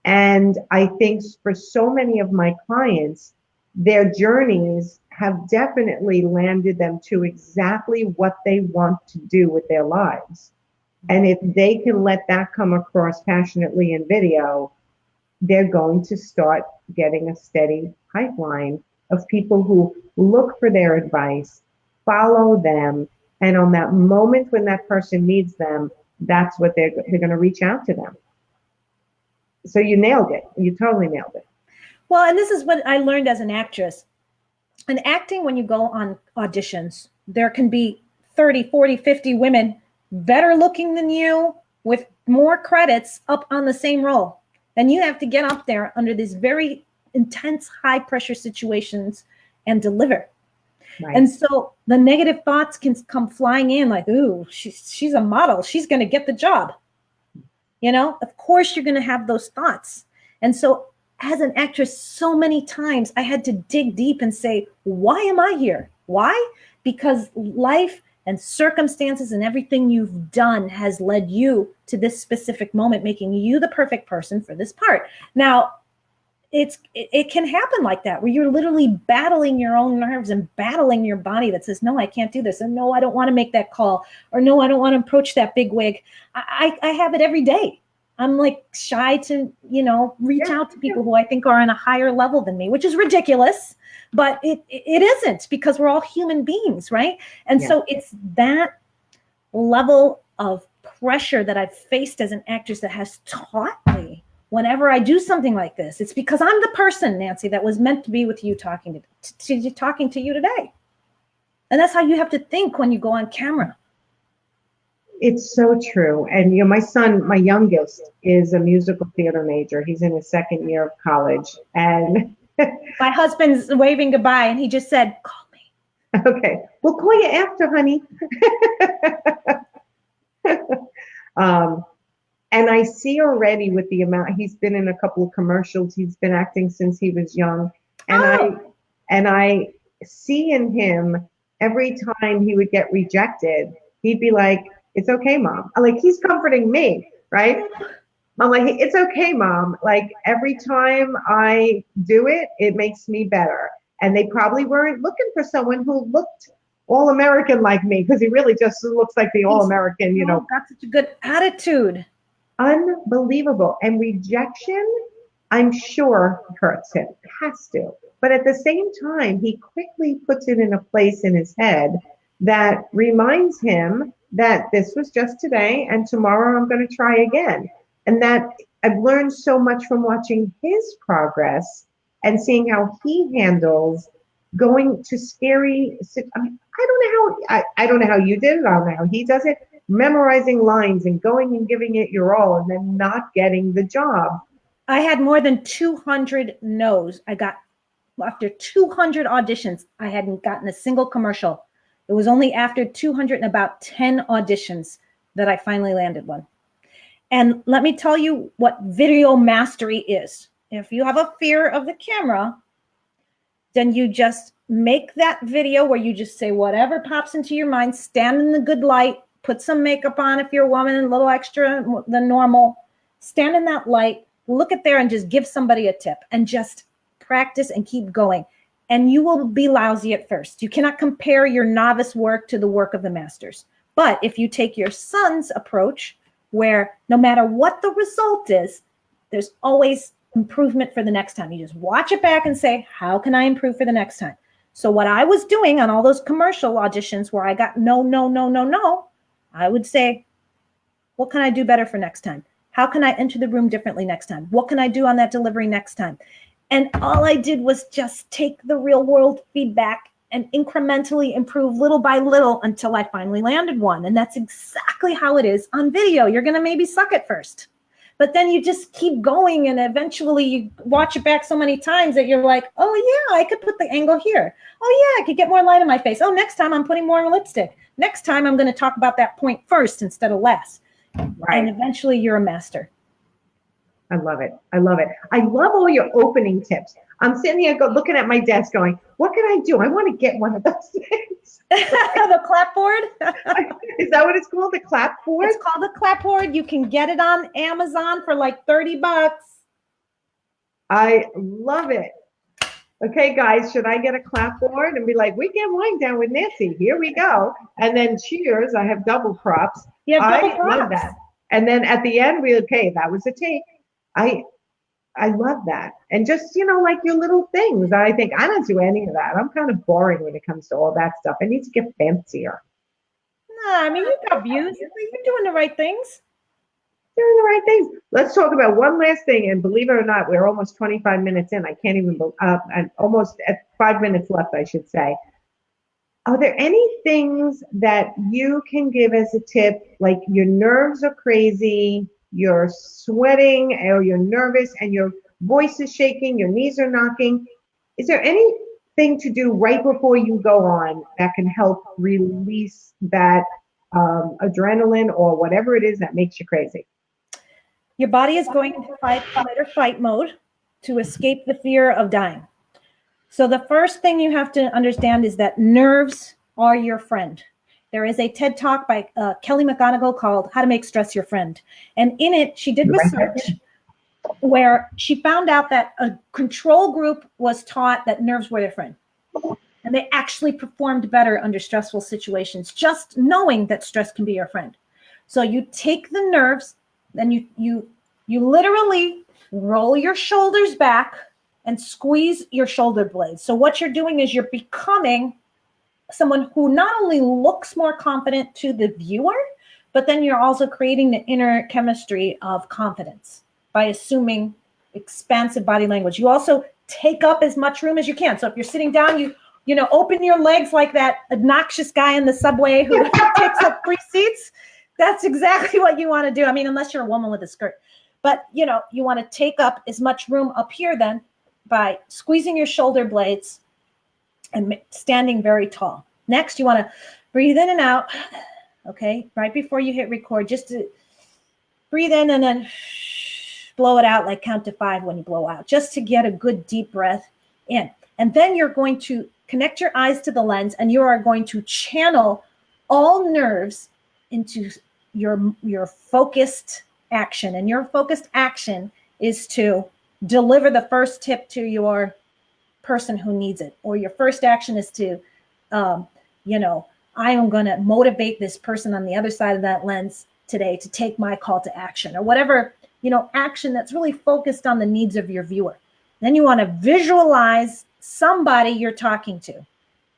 And I think for so many of my clients, their journeys have definitely landed them to exactly what they want to do with their lives. And if they can let that come across passionately in video, they're going to start getting a steady pipeline of people who look for their advice, follow them, and on that moment when that person needs them, that's what they're going to reach out to them. So you nailed it. You totally nailed it. Well, and this is what I learned as an actress. In acting, when you go on auditions, there can be 30, 40, 50 women better looking than you with more credits up on the same role. And you have to get up there under these very intense, high pressure situations and deliver. Right. And so the negative thoughts can come flying in like, ooh, she's a model. She's going to get the job. Of course you're going to have those thoughts. And so as an actress, so many times I had to dig deep and say, why am I here? Why? Because life and circumstances and everything you've done has led you to this specific moment, making you the perfect person for this part. Now, it can happen like that, where you're literally battling your own nerves and battling your body that says, no, I can't do this. And no, I don't want to make that call. Or no, I don't want to approach that big wig. I have it every day. I'm like shy to, reach out to people who I think are on a higher level than me, which is ridiculous, but it isn't, because we're all human beings, right? And so it's that level of pressure that I've faced as an actress that has taught me, whenever I do something like this, it's because I'm the person, Nancy, that was meant to be with you, talking to you today. And that's how you have to think when you go on camera. It's so true. And my son, my youngest, is a musical theater major. He's in his second year of college. And my husband's waving goodbye, and he just said, call me. Okay. We'll call you after, honey. And I see already with the amount, he's been in a couple of commercials. He's been acting since he was young. And I see in him, every time he would get rejected, he'd be like, it's okay, Mom. He's comforting me, right? I'm like, it's okay, Mom. Like, every time I do it, it makes me better. And they probably weren't looking for someone who looked all American like me, because he really just looks like the all American, you know. Got such a good attitude. Unbelievable. And rejection, I'm sure, hurts him. It has to. But at the same time, he quickly puts it in a place in his head that reminds him that this was just today and tomorrow I'm going to try again. And that I've learned so much from watching his progress and seeing how he handles going to scary. I mean, I don't know how you did it. I don't know how he does it. Memorizing lines and going and giving it your all, and then not getting the job. I had more than 200 no's. I got, after 200 auditions, I hadn't gotten a single commercial. It was only after 210 auditions that I finally landed one. And let me tell you what video mastery is. If you have a fear of the camera, then you just make that video where you just say whatever pops into your mind, stand in the good light, put some makeup on if you're a woman, a little extra than normal, stand in that light, look at there and just give somebody a tip and just practice and keep going. And you will be lousy at first. You cannot compare your novice work to the work of the masters. But if you take your son's approach, where no matter what the result is, there's always improvement for the next time. You just watch it back and say, how can I improve for the next time? So what I was doing on all those commercial auditions where I got no, I would say, what can I do better for next time? How can I enter the room differently next time? What can I do on that delivery next time? And all I did was just take the real world feedback and incrementally improve little by little until I finally landed one. And that's exactly how it is on video. You're going to maybe suck at first, but then you just keep going. And eventually you watch it back so many times that you're like, oh yeah, I could put the angle here. Oh yeah, I could get more light in my face. Oh, next time I'm putting more lipstick. Next time I'm going to talk about that point first instead of last. Right. And eventually you're a master. I love it. I love it. I love all your opening tips. I'm sitting here looking at my desk going, what can I do? I want to get one of those things. The clapboard? Is that what it's called? The clapboard? It's called the clapboard. You can get it on Amazon for like $30. I love it. Okay, guys, should I get a clapboard and be like, weekend wind down with Nancy? Here we go. And then cheers. I have double props. I love that. And then at the end, okay, that was a take. I love that. And just, like your little things. I think I don't do any of that. I'm kind of boring when it comes to all that stuff. I need to get fancier. No, I mean, you got views. You're doing the right things. Doing the right things. Let's talk about one last thing. And believe it or not, we're almost 25 minutes in. I can't even, and almost at 5 minutes left, I should say. Are there any things that you can give as a tip? Like your nerves are crazy, you're sweating, or you're nervous and your voice is shaking, your knees are knocking. Is there anything to do right before you go on that can help release that adrenaline or whatever it is that makes you crazy? Your body is going into fight or flight mode to escape the fear of dying. So the first thing you have to understand is that nerves are your friend. There is a TED Talk by Kelly McGonigal called How to Make Stress Your Friend. And in it, she did research where she found out that a control group was taught that nerves were their friend. And they actually performed better under stressful situations, just knowing that stress can be your friend. So you take the nerves, then you literally roll your shoulders back and squeeze your shoulder blades. So what you're doing is you're becoming someone who not only looks more confident to the viewer, but then you're also creating the inner chemistry of confidence by assuming expansive body language. You also take up as much room as you can. So if you're sitting down, you open your legs like that obnoxious guy in the subway who takes up 3 seats. That's exactly what you want to do. I mean, unless you're a woman with a skirt. But, you want to take up as much room up here then by squeezing your shoulder blades and standing very tall. Next, you want to breathe in and out. Okay, right before you hit record, just to breathe in and then blow it out, like count to 5 when you blow out, just to get a good deep breath in. And then you're going to connect your eyes to the lens and you are going to channel all nerves into your focused action. And your focused action is to deliver the first tip to your person who needs it, or your first action is to, I am going to motivate this person on the other side of that lens today to take my call to action, or whatever, action that's really focused on the needs of your viewer. Then you want to visualize somebody you're talking to,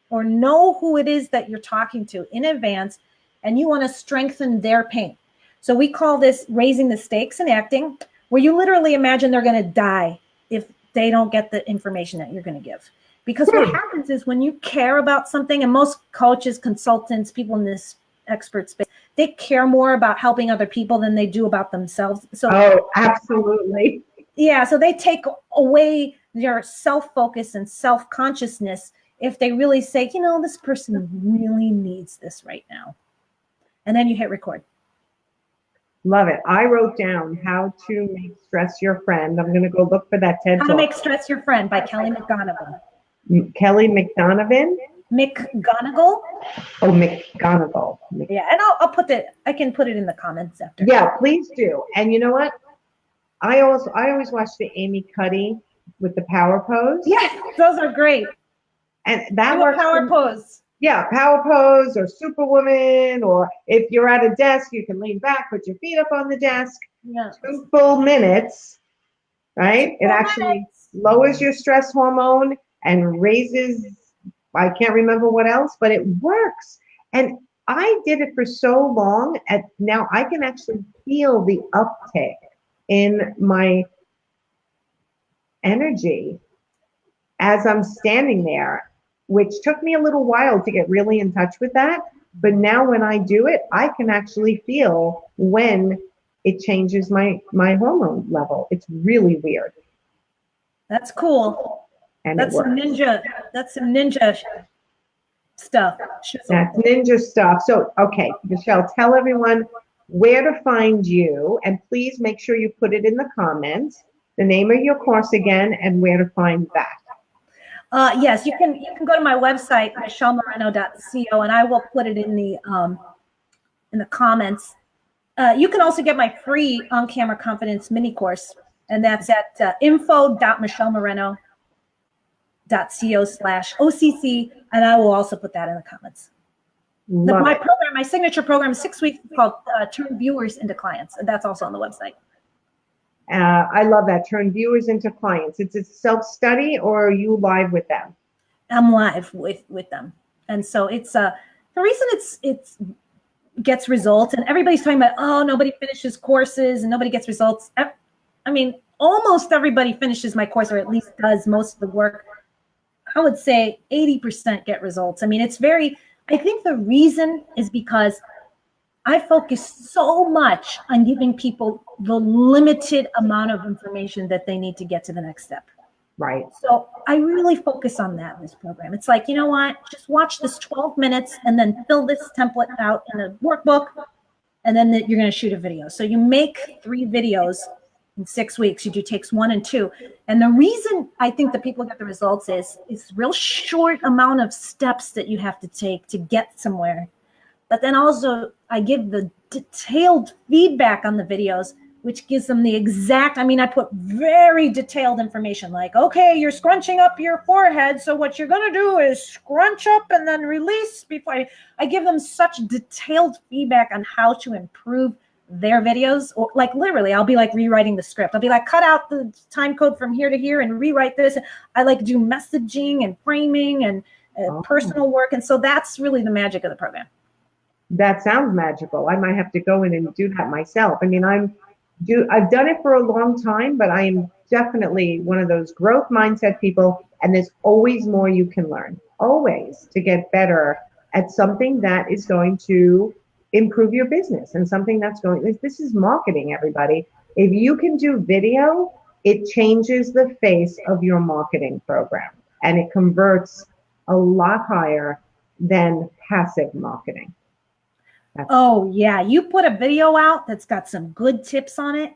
or know who it is that you're talking to in advance, and you want to strengthen their pain. So we call this raising the stakes in acting, where you literally imagine they're going to die if they don't get the information that you're going to give. Because what happens is when you care about something, and most coaches, consultants, people in this expert space, they care more about helping other people than they do about themselves. So, absolutely. Yeah. So they take away your self-focus and self-consciousness if they really say, this person really needs this right now. And then you hit record. Love it. I wrote down How to Make Stress Your Friend. I'm going to go look for that TED Talk. How to Make Stress Your Friend by Kelly McGonigal. Kelly McDonovan? McGonigal? Oh, McGonigal. Yeah, and I can put it in the comments after. Yeah, please do. And you know what? I always watch the Amy Cuddy with the power pose. Yeah, those are great. And that works. Power pose. Yeah, power pose or Superwoman, or if you're at a desk, you can lean back, put your feet up on the desk. Yeah. 2 full minutes, right? It actually lowers your stress hormone and raises, I can't remember what else, but it works. And I did it for so long, and now I can actually feel the uptick in my energy as I'm standing there, which took me a little while to get really in touch with that. But now when I do it, I can actually feel when it changes my hormone level. It's really weird. That's cool. And that's some ninja stuff. That's ninja stuff. So, okay, Michele, tell everyone where to find you, and please make sure you put it in the comments, the name of your course again, and where to find that. Yes, you can go to my website, michelemoreno.co, and I will put it in the comments. You can also get my free on-camera confidence mini course, and that's at info.michelemoreno.co/OCC, and I will also put that in the comments. My signature program is 6 weeks, called Turn Viewers into Clients, and that's also on the website. I love that. Turn viewers into clients. It's a self-study, or are you live with them? I'm live with them. And so it's the reason it's gets results, and everybody's talking about, oh, nobody finishes courses and nobody gets results. I mean, almost everybody finishes my course, or at least does most of the work. I would say 80% get results. I mean, I think the reason is because I focus so much on giving people the limited amount of information that they need to get to the next step. Right. So I really focus on that in this program. It's like, you know what? Just watch this 12 minutes and then fill this template out in a workbook, and then you're going to shoot a video. So you make 3 videos in 6 weeks. You do takes 1 and 2. And the reason I think that people get the results is it's real short amount of steps that you have to take to get somewhere. But then also I give the detailed feedback on the videos, which gives them the exact, I put very detailed information, like, okay, you're scrunching up your forehead. So what you're going to do is scrunch up and then release before I give them such detailed feedback on how to improve their videos. Or like literally, I'll be like rewriting the script. I'll be like, cut out the time code from here to here and rewrite this. I like do messaging and framing and personal work. And so that's really the magic of the program. That sounds magical. I might have to go in and do that myself. I mean, I've done it for a long time, but I am definitely one of those growth mindset people, and there's always more you can learn, always, to get better at something that is going to improve your business, and something that's this is marketing, everybody. If you can do video, it changes the face of your marketing program, and it converts a lot higher than passive marketing. Oh, yeah. You put a video out that's got some good tips on it,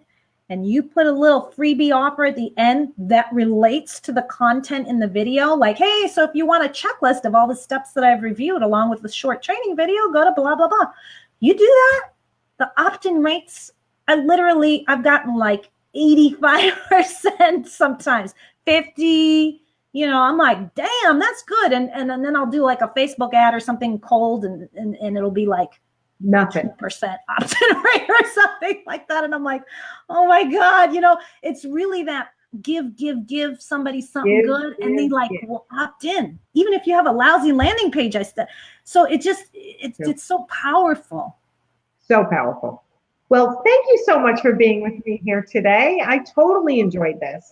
and you put a little freebie offer at the end that relates to the content in the video. Like, hey, so if you want a checklist of all the steps that I've reviewed along with the short training video, go to blah, blah, blah. You do that, the opt-in rates, I've gotten like 85% sometimes, 50, I'm like, damn, that's good. And then I'll do like a Facebook ad or something cold, and it'll be like Nothing. 2% option rate or something like that. And I'm like, oh my God, it's really that give somebody something good, and they will opt in, even if you have a lousy landing page. So it's so powerful. So powerful. Well, thank you so much for being with me here today. I totally enjoyed this.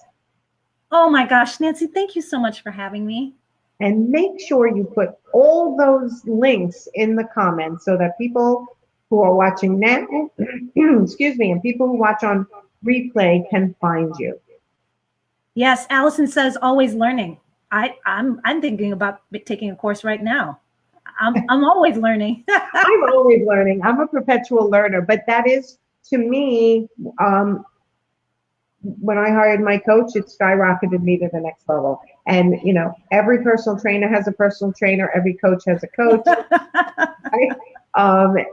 Oh my gosh, Nancy, thank you so much for having me. And make sure you put all those links in the comments so that people who are watching now, excuse me, and people who watch on replay can find you. Yes, Allison says always learning. I'm thinking about taking a course right now. I'm always learning. I'm always learning. I'm a perpetual learner, but that is, to me, when I hired my coach, it skyrocketed me to the next level. And, every personal trainer has a personal trainer. Every coach has a coach. Right?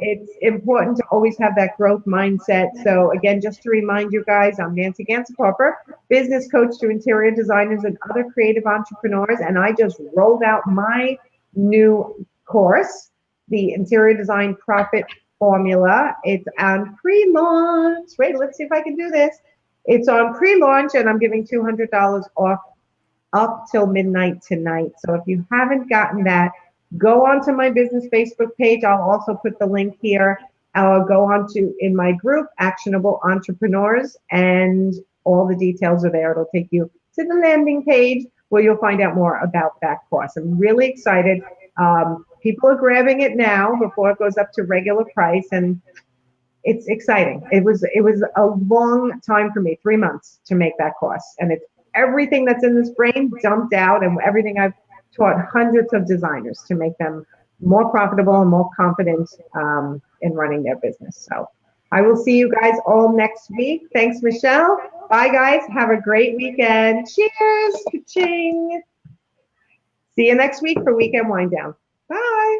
It's important to always have that growth mindset. So again, just to remind you guys, I'm Nancy Ganser-Corper, business coach to interior designers and other creative entrepreneurs. And I just rolled out my new course, the Interior Design Profit Formula. It's on pre-launch. Wait, let's see if I can do this. It's on pre-launch, and I'm giving $200 off up till midnight tonight. So if you haven't gotten that, go onto my business Facebook page. I'll also put the link here. I'll go on to, in my group, Actionable Entrepreneurs, and all the details are there. It'll take you to the landing page where you'll find out more about that course. I'm really excited. People are grabbing it now before it goes up to regular price, and it's exciting. It was a long time for me, 3 months to make that course, and it's everything that's in this brain dumped out, and everything I've taught hundreds of designers to make them more profitable and more confident in running their business. So I will see you guys all next week. Thanks, Michelle. Bye, guys. Have a great weekend. Cheers. Ka-ching. See you next week for Weekend Wind Down. Bye.